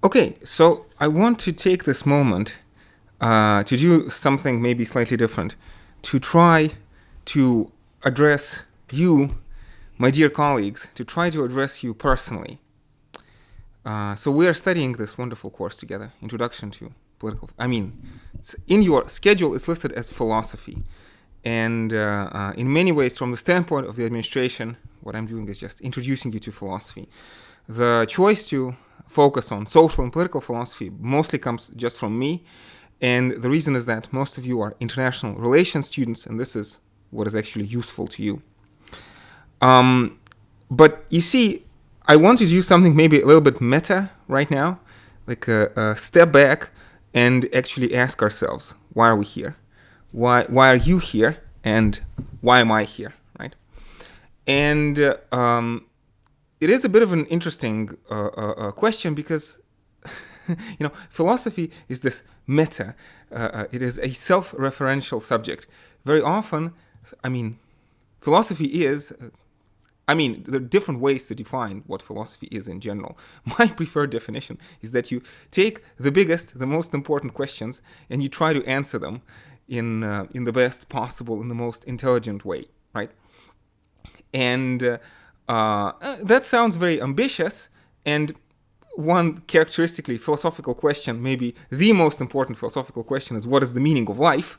Okay, so I want to take this moment to do something maybe slightly different, to try to address you, my dear colleagues, to try to address you personally. So we are studying this wonderful course together, Introduction to Political... in your schedule it's listed as philosophy. And in many ways, from the standpoint of the administration, what I'm doing is just introducing you to philosophy. The choice to focus on social and political philosophy mostly comes just from me. And the reason is that most of you are international relations students, and this is what is actually useful to you. But you see, I want to do something maybe a little bit meta right now, like a step back and actually ask ourselves, why are we here? Why are you here? And why am I here, right? And it is a bit of an interesting question because, philosophy is this meta. It is a self-referential subject. Very often, philosophy is... there are different ways to define what philosophy is in general. My preferred definition is that you take the biggest, the most important questions, and you try to answer them in the best possible, in the most intelligent way, right? And that sounds very ambitious, and one characteristically philosophical question, maybe the most important philosophical question, is what is the meaning of life?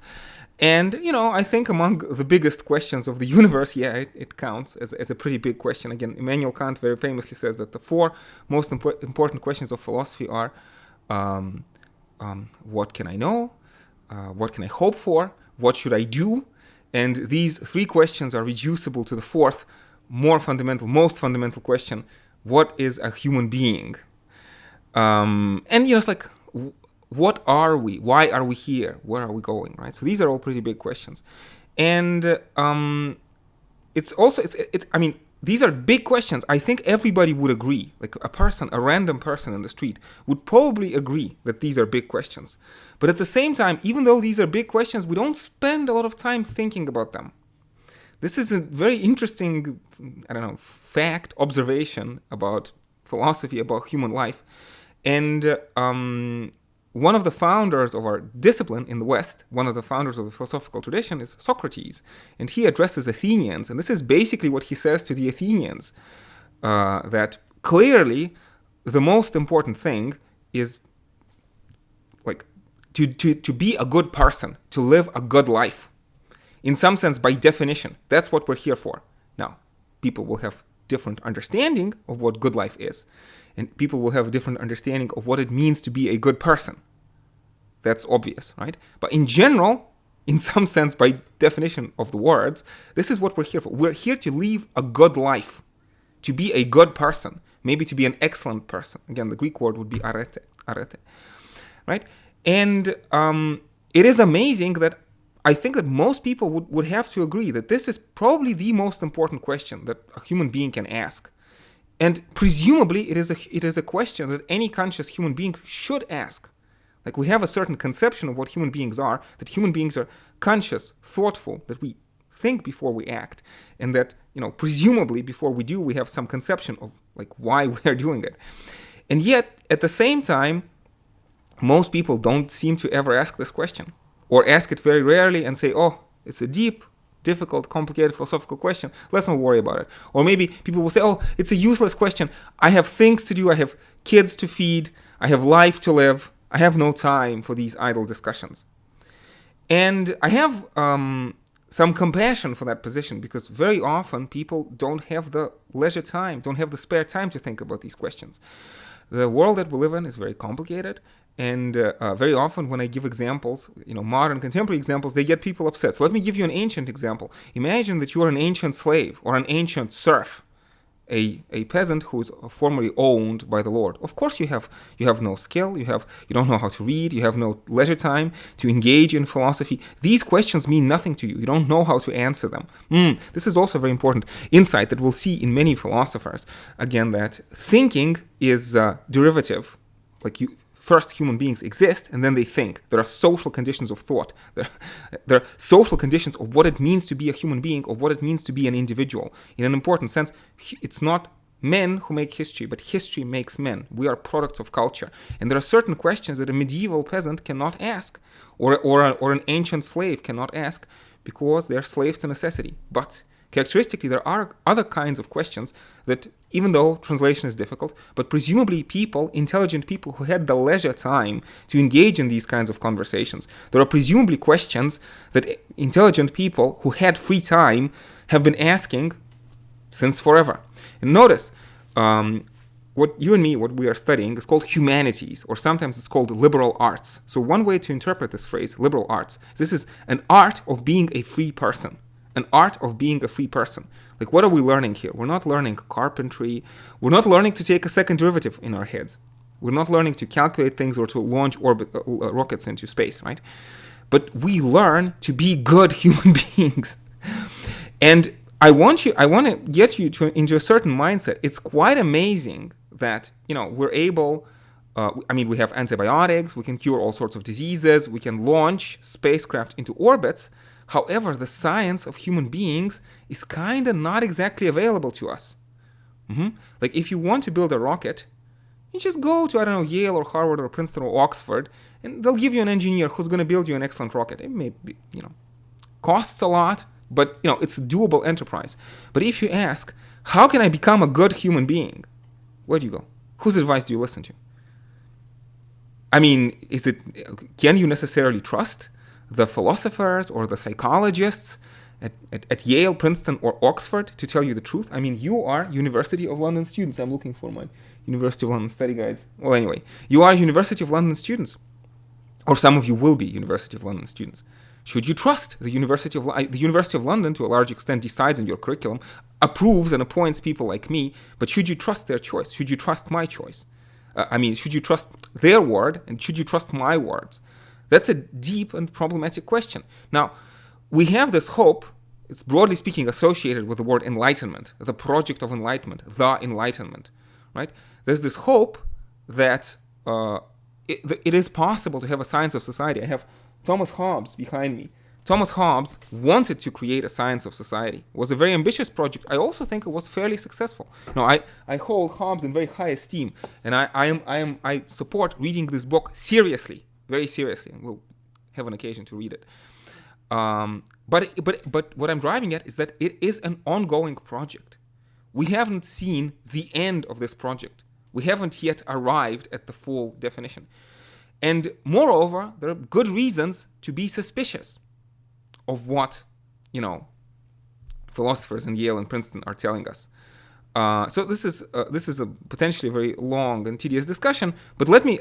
And, I think among the biggest questions of the universe, it counts as a pretty big question. Again, Immanuel Kant very famously says that the four most important questions of philosophy are, what can I know? What can I hope for? What should I do? And these three questions are reducible to the fourth, most fundamental question: what is a human being? It's like, what are we? Why are we here? Where are we going? Right. So these are all pretty big questions, and these are big questions. I think everybody would agree. Like a random person in the street would probably agree that these are big questions. But at the same time, even though these are big questions, we don't spend a lot of time thinking about them. This is a very interesting, observation about philosophy, about human life, and one of the founders of our discipline in the West, one of the founders of the philosophical tradition, is Socrates. And he addresses Athenians. And this is basically what he says to the Athenians, that clearly the most important thing is like to be a good person, to live a good life. In some sense, by definition, that's what we're here for. Now, people will have different understanding of what good life is. And people will have a different understanding of what it means to be a good person. That's obvious, right? But in general, in some sense, by definition of the words, this is what we're here for. We're here to live a good life, to be a good person, maybe to be an excellent person. Again, the Greek word would be arete, right? And it is amazing that I think that most people would have to agree that this is probably the most important question that a human being can ask. And presumably, it is a question that any conscious human being should ask. Like, we have a certain conception of what human beings are, that human beings are conscious, thoughtful, that we think before we act, and that, presumably, before we do, we have some conception of, like, why we are doing it. And yet, at the same time, most people don't seem to ever ask this question, or ask it very rarely and say, oh, it's a deep, difficult, complicated philosophical question. Let's not worry about it. Or maybe people will say, oh, it's a useless question. I have things to do. I have kids to feed. I have life to live. I have no time for these idle discussions. And I have some compassion for that position, because very often people don't have the leisure time, don't have the spare time to think about these questions. The world that we live in is very complicated. And very often when I give examples, modern contemporary examples, they get people upset. So let me give you an ancient example. Imagine that you are an ancient slave or an ancient serf, a peasant who is formerly owned by the Lord. Of course you have no skill, you don't know how to read, you have no leisure time to engage in philosophy. These questions mean nothing to you. You don't know how to answer them. This is also a very important insight that we'll see in many philosophers. Again, that thinking is derivative. Like first human beings exist, and then they think. There are social conditions of thought. There are social conditions of what it means to be a human being, or what it means to be an individual. In an important sense, it's not men who make history, but history makes men. We are products of culture. And there are certain questions that a medieval peasant cannot ask, or an ancient slave cannot ask, because they're slaves to necessity. But characteristically, there are other kinds of questions that, even though translation is difficult, but presumably people, intelligent people who had the leisure time to engage in these kinds of conversations, there are presumably questions that intelligent people who had free time have been asking since forever. And notice, what we are studying is called humanities, or sometimes it's called liberal arts. So one way to interpret this phrase, liberal arts, this is an art of being a free person. An art of being a free person. Like, what are we learning here? We're not learning carpentry. We're not learning to take a second derivative in our heads. We're not learning to calculate things or to launch rockets into space, right? But we learn to be good human beings. And I want to get you into a certain mindset. It's quite amazing that, we're able, we have antibiotics, we can cure all sorts of diseases, we can launch spacecraft into orbits. However, the science of human beings is kind of not exactly available to us. Like, if you want to build a rocket, you just go to, Yale or Harvard or Princeton or Oxford, and they'll give you an engineer who's going to build you an excellent rocket. It may be, costs a lot, but, it's a doable enterprise. But if you ask, how can I become a good human being? Where do you go? Whose advice do you listen to? Can you necessarily trust the philosophers or the psychologists at Yale, Princeton, or Oxford to tell you the truth? You are University of London students. I'm looking for my University of London study guides. Well, anyway, you are University of London students. Or some of you will be University of London students. Should you trust the University of London, to a large extent, decides on your curriculum, approves and appoints people like me, but should you trust their choice? Should you trust my choice? Should you trust their word, and should you trust my words? That's a deep and problematic question. Now, we have this hope, it's broadly speaking associated with the word enlightenment, the project of enlightenment, the enlightenment, right? There's this hope that it is possible to have a science of society. I have Thomas Hobbes behind me. Thomas Hobbes wanted to create a science of society. It was a very ambitious project. I also think it was fairly successful. I hold Hobbes in very high esteem, and I support reading this book seriously, very seriously, and we'll have an occasion to read it. But what I'm driving at is that it is an ongoing project. We haven't seen the end of this project. We haven't yet arrived at the full definition. And moreover, there are good reasons to be suspicious of what, philosophers in Yale and Princeton are telling us. So this is a potentially very long and tedious discussion. But let me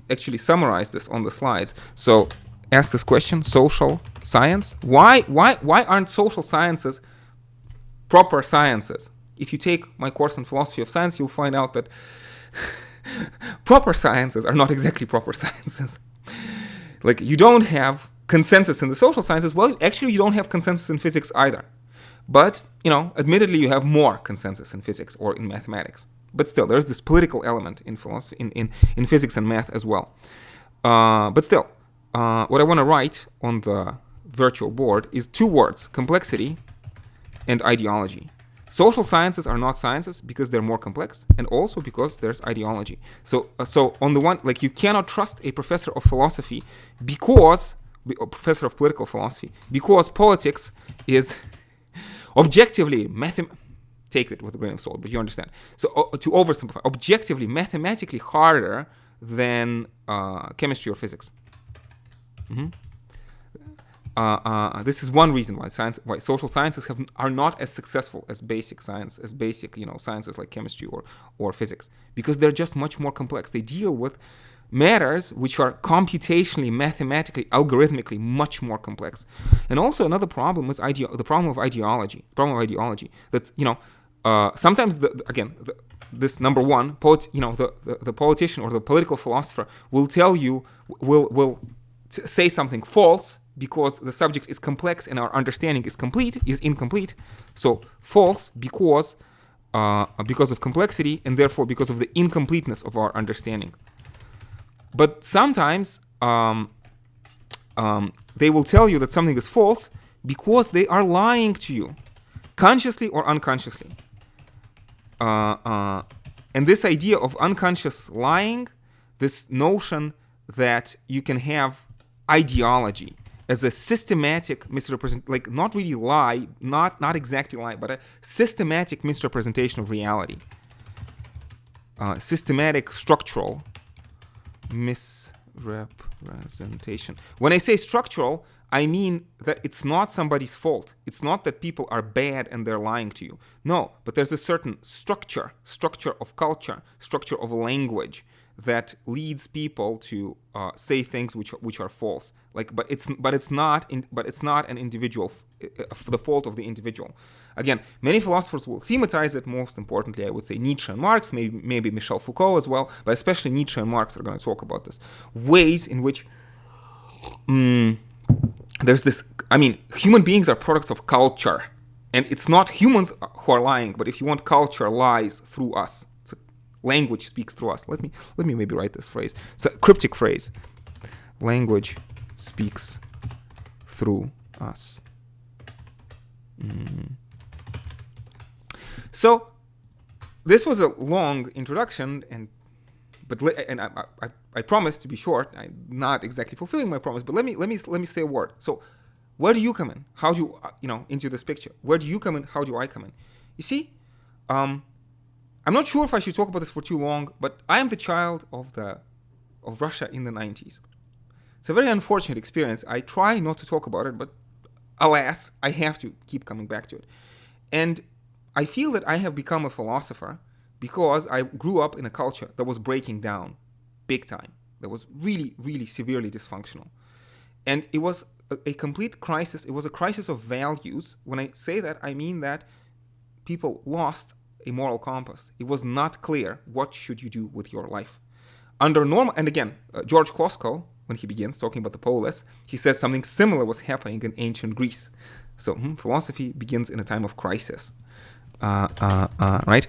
actually summarize this on the slides. So ask this question: social science. Why aren't social sciences proper sciences? If you take my course in philosophy of science, you'll find out that proper sciences are not exactly proper sciences. Like, you don't have consensus in the social sciences. Well, actually, you don't have consensus in physics either. But, admittedly, you have more consensus in physics or in mathematics. But still, there's this political element in philosophy, in physics and math as well. But still, what I want to write on the virtual board is two words: complexity and ideology. Social sciences are not sciences because they're more complex, and also because there's ideology. So on the one, like, you cannot trust a professor of philosophy a professor of political philosophy, because politics is objectively take it with a grain of salt, but you understand. So to oversimplify, objectively, mathematically harder than chemistry or physics. This is one reason why social sciences are not as successful as basic science, sciences like chemistry or physics, because they're just much more complex. They deal with matters which are computationally, mathematically, algorithmically much more complex. And also another problem is the problem of ideology. That sometimes this number one, the politician or the political philosopher will tell you will say something false because the subject is complex and our understanding is incomplete. So false because of complexity, and therefore because of the incompleteness of our understanding. But sometimes they will tell you that something is false because they are lying to you, consciously or unconsciously. And this idea of unconscious lying, this notion that you can have ideology as a systematic misrepresentation, like not really lie, not exactly lie, but a systematic misrepresentation of reality. Systematic structural misrepresentation. When I say structural, I mean that it's not somebody's fault. It's not that people are bad and they're lying to you. No, but there's a certain structure of culture, structure of language that leads people to say things which are false. Like, but it's not an individual, the fault of the individual. Again, many philosophers will thematize it. Most importantly, I would say Nietzsche and Marx, maybe Michel Foucault as well, but especially Nietzsche and Marx are going to talk about this. Ways in which there's this, human beings are products of culture. And it's not humans who are lying, but if you want, culture lies through us. Language speaks through us. Let me maybe write this phrase. It's a cryptic phrase. Language speaks through us. So this was a long introduction, but I promised to be short. I'm not exactly fulfilling my promise, but let me say a word. So where do you come in? How do you into this picture? Where do you come in? How do I come in? You see, I'm not sure if I should talk about this for too long, but I am the child of Russia in the 90s. It's a very unfortunate experience. I try not to talk about it, but alas, I have to keep coming back to it. And I feel that I have become a philosopher because I grew up in a culture that was breaking down big time, that was really, really severely dysfunctional. And it was a complete crisis. It was a crisis of values. When I say that, I mean that people lost a moral compass. It was not clear what should you do with your life. Under normal, and again, George Klosko, when he begins talking about the polis, he says something similar was happening in ancient Greece. So philosophy begins in a time of crisis. Right?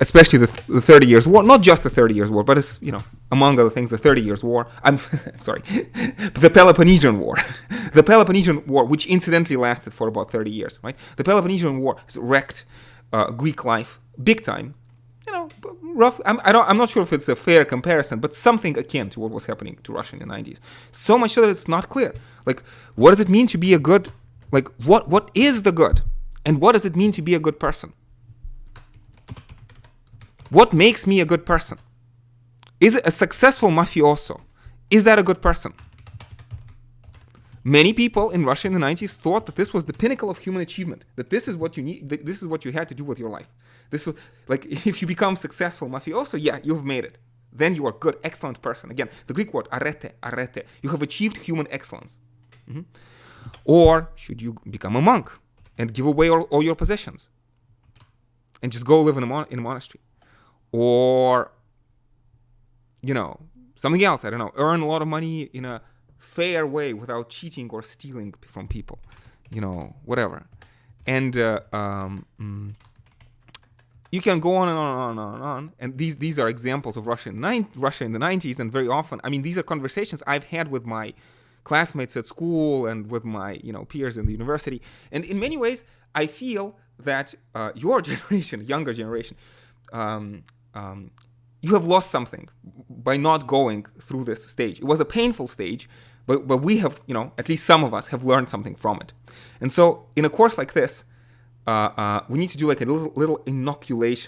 Especially the 30 Years' War, not just the 30 Years' War, but it's, among other things, the 30 Years' War. I'm sorry, the Peloponnesian War. The Peloponnesian War, which incidentally lasted for about 30 years, right? The Peloponnesian War has wrecked Greek life big time. Rough. I'm not sure if it's a fair comparison, but something akin to what was happening to Russia in the 90s. So much so that it's not clear. Like, what does it mean to be a good? Like, what is the good? And what does it mean to be a good person? What makes me a good person? Is it a successful mafioso? Is that a good person? Many people in Russia in the 90s thought that this was the pinnacle of human achievement, that this is what you need, this is what you had to do with your life. This is, like, if you become successful mafioso, yeah, you've made it. Then you are a good, excellent person. Again, the Greek word, arete. You have achieved human excellence. Or should you become a monk and give away all your possessions and just go live in a monastery? Or, something else, I don't know, earn a lot of money in a fair way without cheating or stealing from people, whatever. And you can go on and on and on and on. And these are examples of Russia in the 90s, and very often, these are conversations I've had with my classmates at school and with my peers in the university. And in many ways, I feel that your generation, younger generation, you have lost something by not going through this stage. It was a painful stage, but we have, at least some of us have learned something from it. And so in a course like this, we need to do like a little inoculate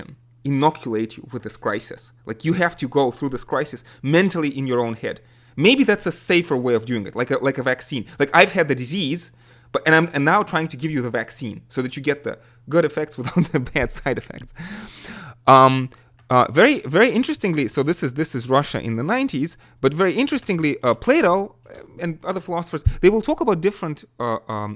you with this crisis. Like, you have to go through this crisis mentally in your own head. Maybe that's a safer way of doing it, like a vaccine. Like, I've had the disease, and I'm now trying to give you the vaccine so that you get the good effects without the bad side effects. Very, very interestingly, so this is Russia in the 90s, but very interestingly, Plato and other philosophers, they will talk about different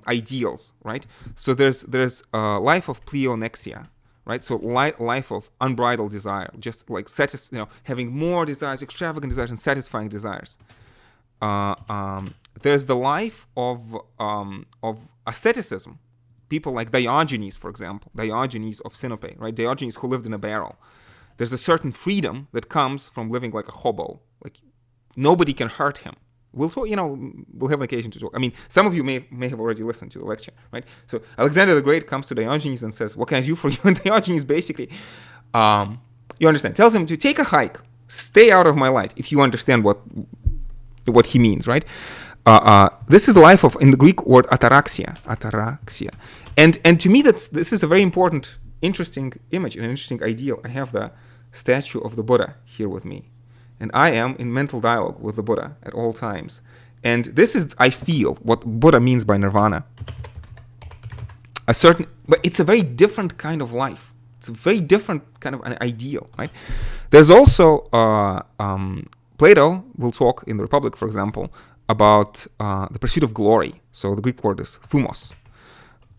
ideals, right? So there's life of pleonexia, right? So life of unbridled desire, just like having more desires, extravagant desires, and satisfying desires. There's the life of asceticism. People like Diogenes, for example, Diogenes of Sinope, right? Diogenes who lived in a barrel. There's a certain freedom that comes from living like a hobo. Like, nobody can hurt him. We'll talk, we'll have an occasion to talk. I mean, some of you may have already listened to the lecture, right? So Alexander the Great comes to Diogenes and says, "What can I do for you?" And Diogenes basically, you understand, tells him to take a hike, stay out of my light, if you understand what he means, right? This is the life of, in the Greek word, ataraxia. And to me, this is a very important, interesting image, an interesting ideal. I have the statue of the Buddha here with me. And I am in mental dialogue with the Buddha at all times. And this is, I feel, what Buddha means by nirvana. But it's a very different kind of life. It's a very different kind of an ideal, right? There's also, Plato will talk in the Republic, for example, about the pursuit of glory. So the Greek word is thumos.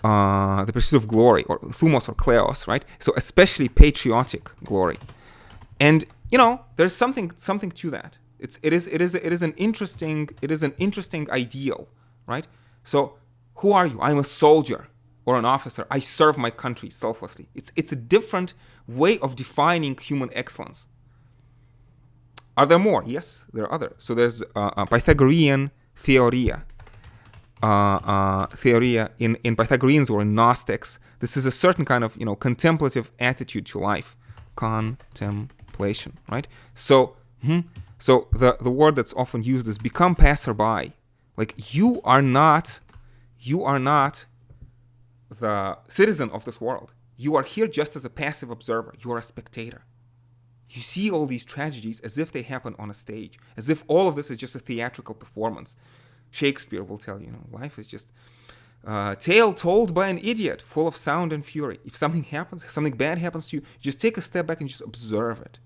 The pursuit of glory, or thumos or kleos, right? So especially patriotic glory. And there's something to that. It is an interesting ideal, right? So who are you? I'm a soldier or an officer. I serve my country selflessly. It's a different way of defining human excellence. Are there more? Yes, there are others. So there's Pythagorean theoria. Theoria in Pythagoreans or in Gnostics. This is a certain kind of contemplative attitude to life. Contemplation, right? So the word that's often used is become passerby. Like you are not the citizen of this world. You are here just as a passive observer. You are a spectator. You see all these tragedies as if they happen on a stage, as if all of this is just a theatrical performance. Shakespeare will tell you, life is just a tale told by an idiot, full of sound and fury. If something bad happens to you, just take a step back and just observe it.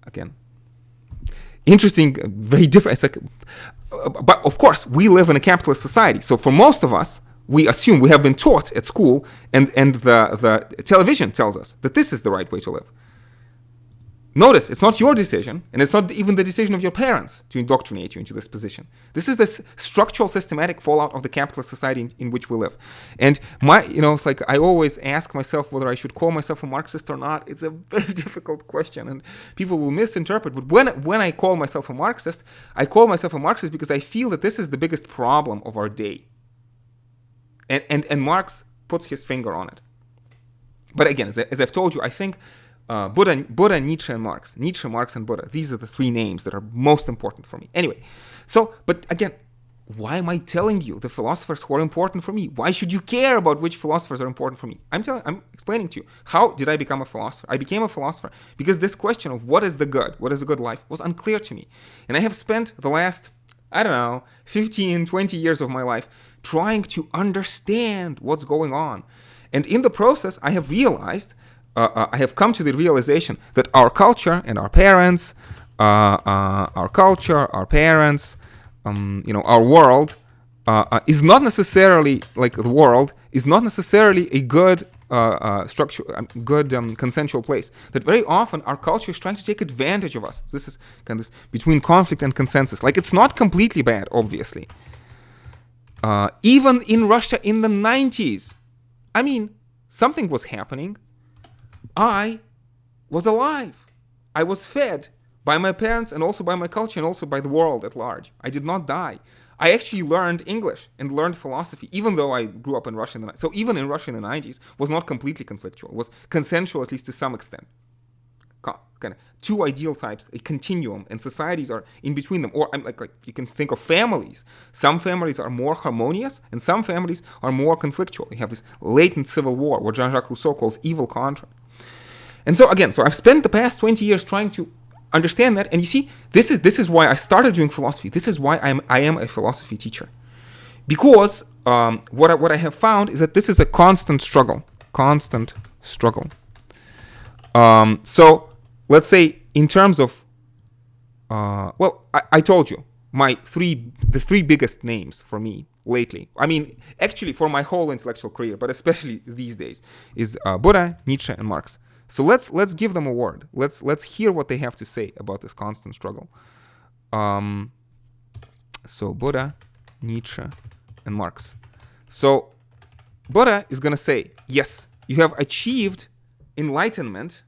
Again, interesting, very different. It's like, but of course, we live in a capitalist society. So for most of us, we assume we have been taught at school, and the television tells us that this is the right way to live. Notice, it's not your decision, and it's not even the decision of your parents to indoctrinate you into this position. This is this structural, systematic fallout of the capitalist society in which we live. And it's like I always ask myself whether I should call myself a Marxist or not. It's a very difficult question, and people will misinterpret. But when I call myself a Marxist, I call myself a Marxist because I feel that this is the biggest problem of our day. And Marx puts his finger on it. But again, as I've told you, I think Buddha, Nietzsche, and Marx. Nietzsche, Marx, and Buddha. These are the three names that are most important for me. Anyway, but again, why am I telling you the philosophers who are important for me? Why should you care about which philosophers are important for me? I'm explaining to you. How did I become a philosopher? I became a philosopher because this question of what is the good life, was unclear to me. And I have spent the last, 15, 20 years of my life trying to understand what's going on. And in the process, I have realized, I have come to the realization that our culture and our parents, our world is not necessarily, like the world, is not necessarily a good structure, good consensual place. That very often our culture is trying to take advantage of us. This is kind of this between conflict and consensus. Like it's not completely bad, obviously. Even in Russia in the 90s, something was happening. I was alive. I was fed by my parents and also by my culture and also by the world at large. I did not die. I actually learned English and learned philosophy, even though I grew up in Russia in the 90s. So even in Russia in the 90s was not completely conflictual. It was consensual, at least to some extent. Kind of two ideal types, a continuum, and societies are in between them. Or like you can think of families. Some families are more harmonious, and some families are more conflictual. You have this latent civil war, what Jean-Jacques Rousseau calls evil contract. And so again, I've spent the past 20 years trying to understand that. And you see, this is why I started doing philosophy. This is why I am a philosophy teacher. Because what I have found is that this is a constant struggle. So let's say in terms of, I told you, the three biggest names for me lately, actually for my whole intellectual career, but especially these days, is Buddha, Nietzsche, and Marx. So let's give them a word. Let's hear what they have to say about this constant struggle. So Buddha, Nietzsche, and Marx. So Buddha is going to say, yes, you have achieved enlightenment,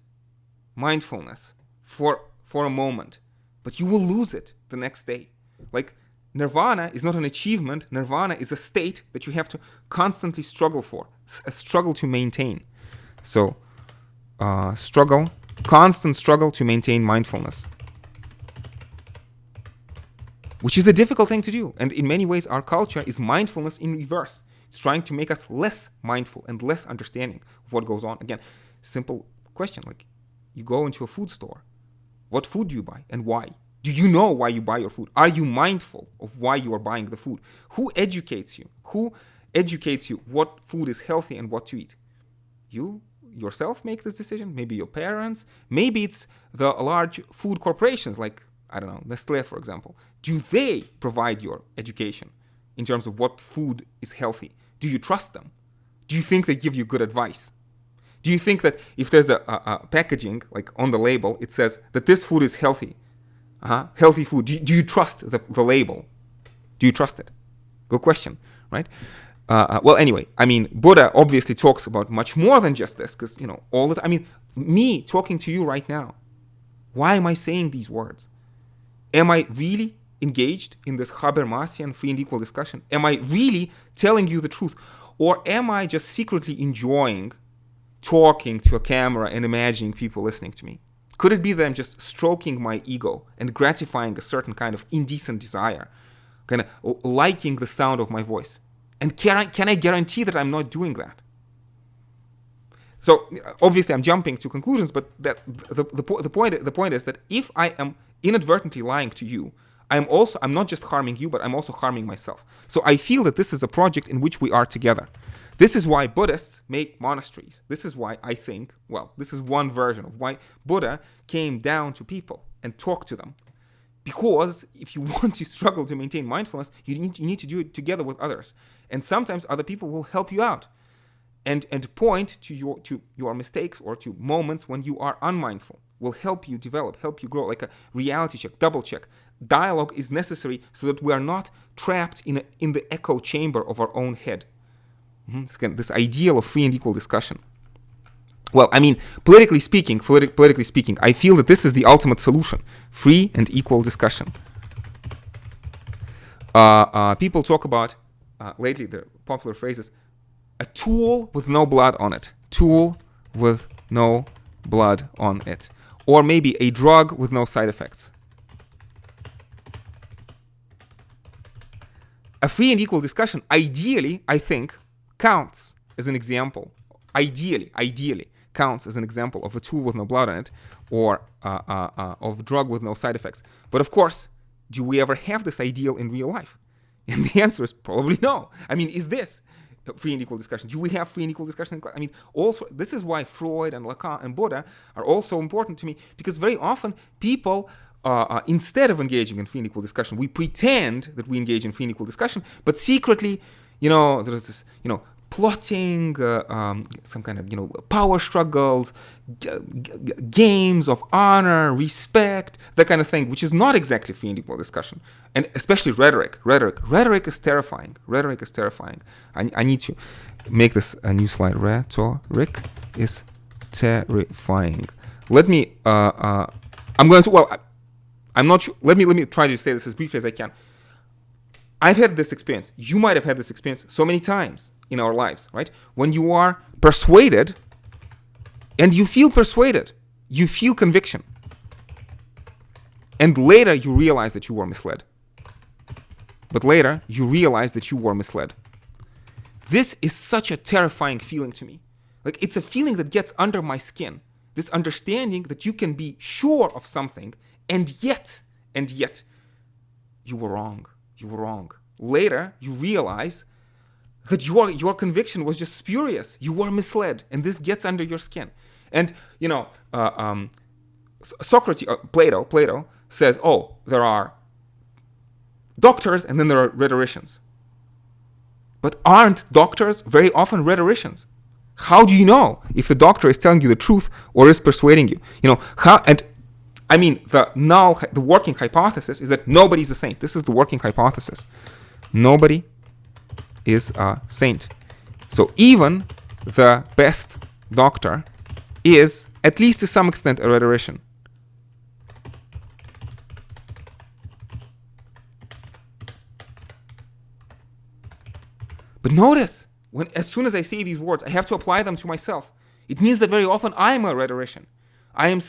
mindfulness, for a moment, but you will lose it the next day. Like, nirvana is not an achievement. Nirvana is a state that you have to constantly struggle for, a struggle to maintain. So, constant struggle to maintain mindfulness, which is a difficult thing to do. And in many ways, our culture is mindfulness in reverse. It's trying to make us less mindful and less understanding of what goes on. Again, simple question, like, you go into a food store. What food do you buy and why? Do you know why you buy your food? Are you mindful of why you are buying the food? Who educates you? Who educates you what food is healthy and what to eat? You yourself make this decision? Maybe your parents? Maybe it's the large food corporations like, I don't know, Nestle, for example. Do they provide your education in terms of what food is healthy? Do you trust them? Do you think they give you good advice? Do you think that if there's a packaging, like on the label, it says that this food is healthy, healthy food, do you trust the label? Do you trust it? Good question, right? Well, anyway, I mean, Buddha obviously talks about much more than just this, because, all the time, I mean, me talking to you right now, why am I saying these words? Am I really engaged in this Habermasian free and equal discussion? Am I really telling you the truth? Or am I just secretly enjoying talking to a camera and imagining people listening to me? Could it be that I'm just stroking my ego and gratifying a certain kind of indecent desire, kind of liking the sound of my voice? And can I guarantee that I'm not doing that? So obviously I'm jumping to conclusions, but that the point is that if I am inadvertently lying to you, I'm not just harming you, but I'm also harming myself. So I feel that this is a project in which we are together. This is why Buddhists make monasteries. This is why I think, this is one version of why Buddha came down to people and talked to them. Because if you want to struggle to maintain mindfulness, you need to do it together with others. And sometimes other people will help you out and point to your mistakes or to moments when you are unmindful, will help you develop, help you grow, like a reality check, double check. Dialogue is necessary so that we are not trapped in the echo chamber of our own head. This ideal of free and equal discussion. Well, I mean, politically speaking, I feel that this is the ultimate solution: free and equal discussion. People talk about lately, the popular phrase is a tool with no blood on it. Tool with no blood on it, or maybe a drug with no side effects. A free and equal discussion, ideally, I think, counts as an example. Ideally counts as an example of a tool with no blood on it, or of a drug with no side effects. But of course, do we ever have this ideal in real life? And the answer is probably no. I mean, is this free and equal discussion? Do we have free and equal discussion? I mean, also, this is why Freud and Lacan and Buddha are also important to me, because very often people, instead of engaging in free and equal discussion, we pretend that we engage in free and equal discussion, but secretly, there's this, plotting, some kind of, power struggles, games of honor, respect, that kind of thing, which is not exactly free and equal discussion. And especially rhetoric. Rhetoric is terrifying. I need to make this a new slide. Rhetoric is terrifying. Let me, I'm not sure. Let me try to say this as briefly as I can. I've had this experience. You might have had this experience so many times in our lives, right? When you are persuaded, and you feel persuaded, you feel conviction, and later you realize that you were misled. This is such a terrifying feeling to me. Like, it's a feeling that gets under my skin. This understanding that you can be sure of something, and yet, you were wrong. Later, you realize that your conviction was just spurious. You were misled, and this gets under your skin. And Socrates, Plato says, there are doctors and then there are rhetoricians. But aren't doctors very often rhetoricians? How do you know if the doctor is telling you the truth or is persuading you? The working hypothesis is that nobody's a saint. This is the working hypothesis. Nobody is a saint. So even the best doctor is, at least to some extent, a rhetorician. But notice, as soon as I say these words, I have to apply them to myself. It means that very often I'm a rhetorician. I'm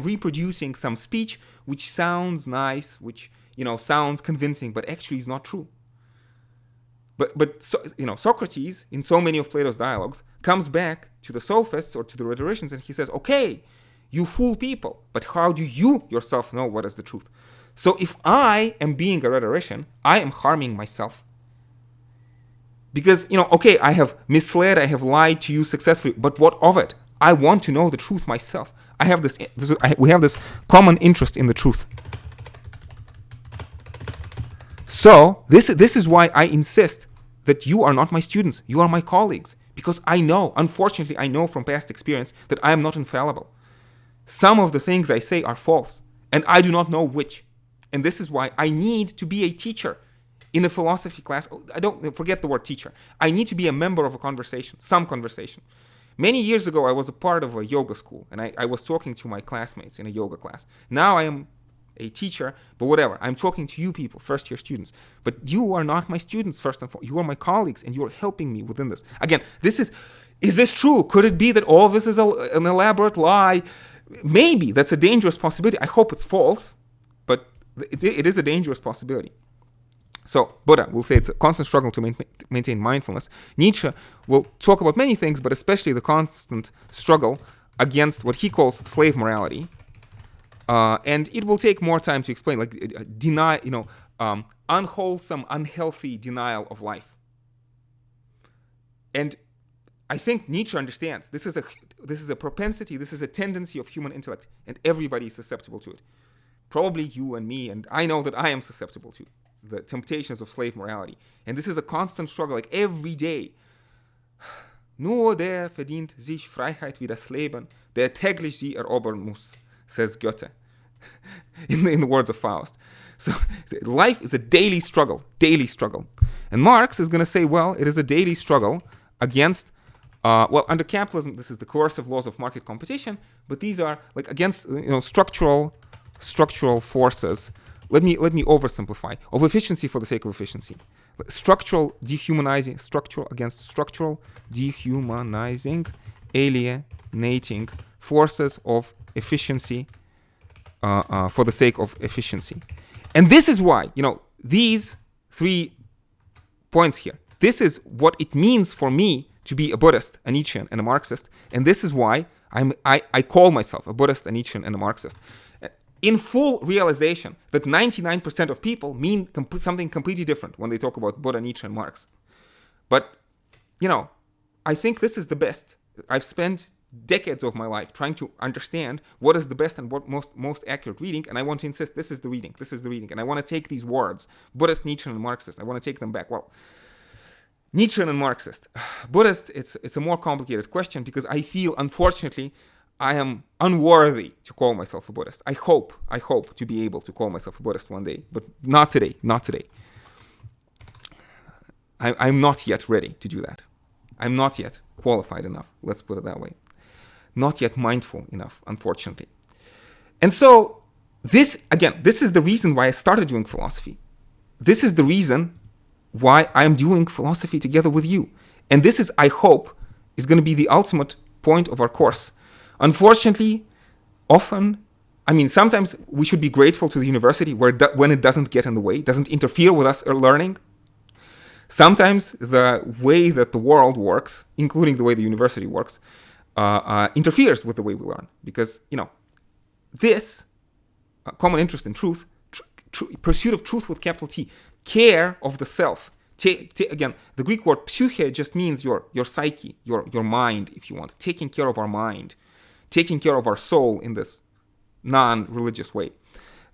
reproducing some speech which sounds nice, which sounds convincing, but actually is not true. But Socrates, in so many of Plato's dialogues, comes back to the sophists or to the rhetoricians, and he says, okay, you fool people, but how do you yourself know what is the truth? So if I am being a rhetorician, I am harming myself. Because, okay, I have misled, I have lied to you successfully, but what of it? I want to know the truth myself. We have this common interest in the truth. So this is why I insist that you are not my students, you are my colleagues. Because unfortunately, I know from past experience that I am not infallible. Some of the things I say are false, and I do not know which. And this is why I need to be a teacher in a philosophy class. I don't forget the word teacher. I need to be a member of a conversation, some conversation. Many years ago, I was a part of a yoga school, and I was talking to my classmates in a yoga class. Now I am a teacher, but whatever. I'm talking to you people, first-year students. But you are not my students, first and foremost. You are my colleagues, and you are helping me within this. Again, is this true? Could it be that all of this is an elaborate lie? Maybe. That's a dangerous possibility. I hope it's false, but it is a dangerous possibility. So Buddha will say it's a constant struggle to maintain mindfulness. Nietzsche will talk about many things, but especially the constant struggle against what he calls slave morality. And it will take more time to explain, unwholesome, unhealthy denial of life. And I think Nietzsche understands this is a propensity, this is a tendency of human intellect, and everybody is susceptible to it. Probably you and me, and I know that I am susceptible to the temptations of slave morality. And this is a constant struggle, like every day. Nur der verdient sich Freiheit wie das Leben, der täglich sie erobern muss, says Goethe, in the words of Faust. So life is a daily struggle. And Marx is going to say, well, it is a daily struggle against, under capitalism, this is the coercive laws of market competition, but these are like against, structural forces. Let me oversimplify. Of efficiency for the sake of efficiency. Structural dehumanizing, alienating forces of efficiency for the sake of efficiency. And this is why, these 3 points here, this is what it means for me to be a Buddhist, a Nietzschean, and a Marxist. And this is why I call myself a Buddhist, a Nietzschean, and a Marxist. In full realization that 99% of people mean something completely different when they talk about Buddha, Nietzsche, and Marx. But, I think this is the best. I've spent decades of my life trying to understand what is the best and what most accurate reading, and I want to insist this is the reading, and I want to take these words, Buddhist, Nietzschean, and Marxist, I want to take them back. Well, Nietzschean and Marxist. Buddhist, it's a more complicated question because I feel, unfortunately, I am unworthy to call myself a Buddhist. I hope to be able to call myself a Buddhist one day, but not today. I'm not yet ready to do that. I'm not yet qualified enough, let's put it that way. Not yet mindful enough, unfortunately. And so, this is the reason why I started doing philosophy. This is the reason why I'm doing philosophy together with you. And this is, I hope, is going to be the ultimate point of our course. Unfortunately, sometimes we should be grateful to the university when it doesn't get in the way, doesn't interfere with us learning. Sometimes the way that the world works, including the way the university works, interferes with the way we learn. Because, this common interest in truth, pursuit of truth with capital T, care of the self. Again, the Greek word psyche just means your psyche, your mind, if you want. Taking care of our mind. Taking care of our soul in this non-religious way,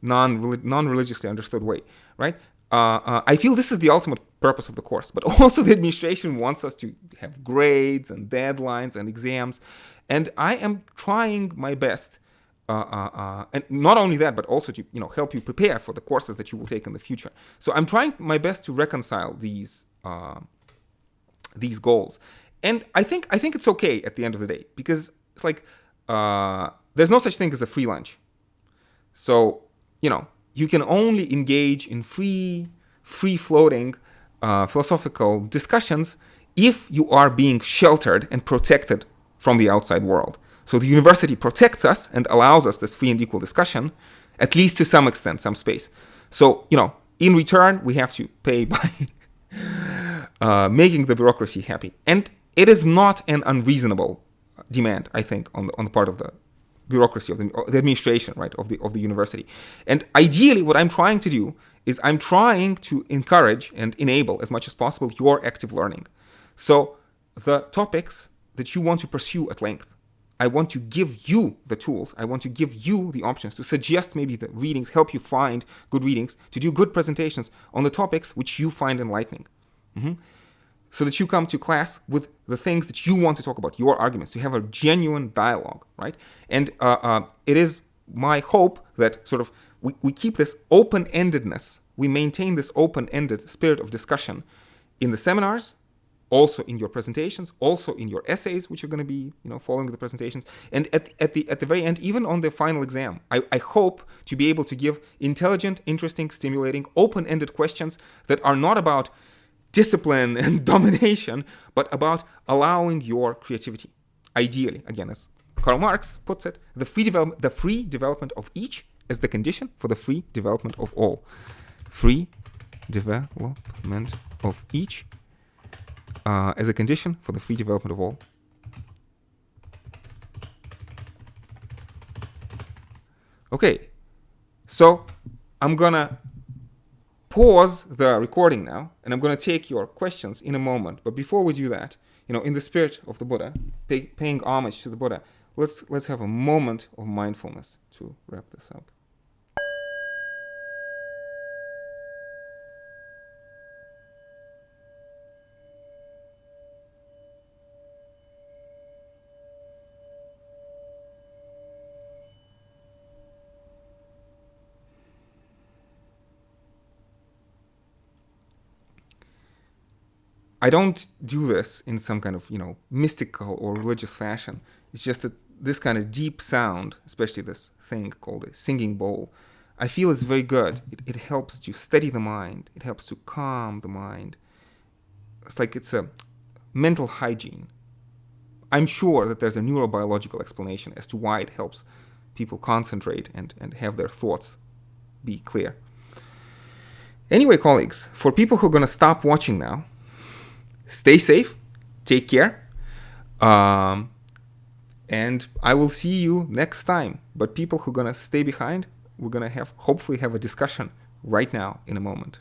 non-religiously understood way, right? I feel this is the ultimate purpose of the course, but also the administration wants us to have grades and deadlines and exams, and I am trying my best, and not only that, but also to help you prepare for the courses that you will take in the future. So I'm trying my best to reconcile these goals, and I think it's okay at the end of the day because it's like. There's no such thing as a free lunch. So, you can only engage in free-floating philosophical discussions if you are being sheltered and protected from the outside world. So the university protects us and allows us this free and equal discussion, at least to some extent, some space. So, in return, we have to pay by making the bureaucracy happy. And it is not an unreasonable demand, I think, on the part of the bureaucracy, of the administration, right, of the university. And ideally, what I'm trying to do is I'm trying to encourage and enable as much as possible your active learning. So the topics that you want to pursue at length, I want to give you the tools. I want to give you the options to suggest maybe the readings, help you find good readings, to do good presentations on the topics which you find enlightening. So that you come to class with the things that you want to talk about, your arguments, to have a genuine dialogue, right? And it is my hope that sort of we keep this open-endedness, we maintain this open-ended spirit of discussion in the seminars, also in your presentations, also in your essays, which are going to be, following the presentations, and at the very end, even on the final exam, I hope to be able to give intelligent, interesting, stimulating, open-ended questions that are not about discipline and domination, but about allowing your creativity. Ideally, again, as Karl Marx puts it, the free development of each is the condition for the free development of all. Free development of each as a condition for the free development of all. Okay, so I'm gonna pause the recording now, and I'm going to take your questions in a moment. But before we do that, in the spirit of the Buddha, paying homage to the Buddha, let's have a moment of mindfulness to wrap this up. I don't do this in some kind of, mystical or religious fashion. It's just that this kind of deep sound, especially this thing called a singing bowl, I feel is very good. It helps to steady the mind. It helps to calm the mind. It's like it's a mental hygiene. I'm sure that there's a neurobiological explanation as to why it helps people concentrate and have their thoughts be clear. Anyway, colleagues, for people who are going to stop watching now, stay safe, take care, and I will see you next time. But people who are going to stay behind, we're going to hopefully have a discussion right now in a moment.